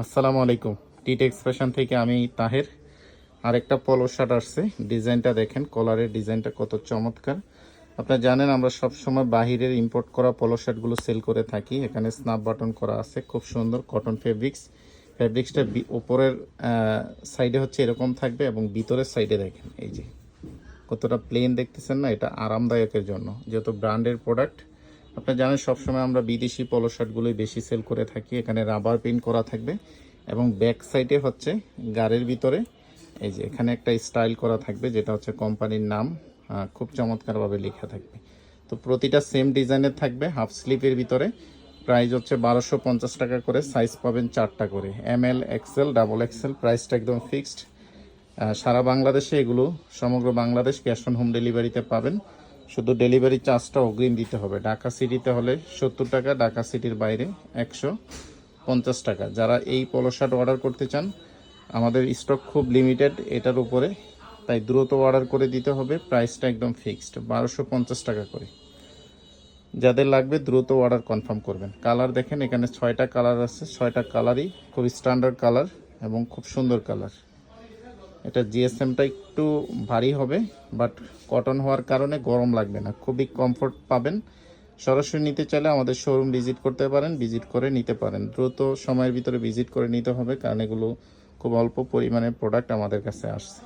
আসসালামু আলাইকুম। টিটেক্স ফ্যাশন থেকে আমি তাহের। আরেকটা পলো শার্ট আসছে, ডিজাইনটা দেখেন, কলারের ডিজাইনটা কত চমৎকার। আপনারা জানেন আমরা সব সময় বাহিরের ইম্পোর্ট করা পলো শার্টগুলো সেল করে থাকি। এখানে স্ন্যাপ বাটন করা আছে, খুব সুন্দর কটন ফেব্রিক্সটা উপরের সাইডে হচ্ছে এরকম থাকবে এবং ভিতরের সাইডে দেখেন এই যে কতটা প্লেন দেখতেছেন না, এটা আরামদায়কের জন্য, যেহেতু ব্র্যান্ডের প্রোডাক্ট। আপনারা জানেন সবসময় আমরা বিদেশি পলো শার্টগুলোই বেশি সেল করে থাকি। এখানে রাবার প্রিন্ট করা থাকবে এবং ব্যাক সাইডে হচ্ছে গাড়ির ভিতরে এই যে এখানে একটা স্টাইল করা থাকবে, যেটা হচ্ছে কোম্পানির নাম, খুব চমৎকারভাবে লেখা থাকবে। তো প্রতিটা সেম ডিজাইনের থাকবে। হাফ স্লিভের ভিতরে প্রাইস হচ্ছে 1250 টাকা করে। সাইজ পাবেন 4টা করে, ML XL ডাবল XL। প্রাইসটা একদম ফিক্সড। সারা বাংলাদেশে এগুলো, সমগ্র বাংলাদেশ ক্যাশ অন হোম ডেলিভারিতে পাবেন। শুধু ডেলিভারি চার্জটা অগ্রিম দিতে হবে। ঢাকা সিটিতে হলে 70 টাকা, ঢাকা সিটির বাইরে 150 টাকা। যারা এই পলো শার্ট অর্ডার করতে চান, আমাদের স্টক খুব লিমিটেড এটার উপরে, তাই দ্রুত অর্ডার করে দিতে হবে। প্রাইসটা একদম ফিক্সড 1250 টাকা করে। যাদের লাগবে দ্রুত অর্ডার কনফার্ম করবেন। কালার দেখেন, এখানে 6টা কালার আছে, 6টা কালারই খুব স্ট্যান্ডার্ড কালার এবং খুব সুন্দর কালার। এটা জিএসএমটা একটু ভারী হবে, বাট কটন হওয়ার কারণে গরম লাগবে না, খুবই কমফোর্ট পাবেন। সরাসরি নিতে চাইলে আমাদের শোরুম ভিজিট করতে পারেন, ভিজিট করে নিতে পারেন। দ্রুত সময়ের ভিতরে ভিজিট করে নিতে হবে, কারণ এগুলো খুব অল্প পরিমাণে প্রোডাক্ট আমাদের কাছে আসছে।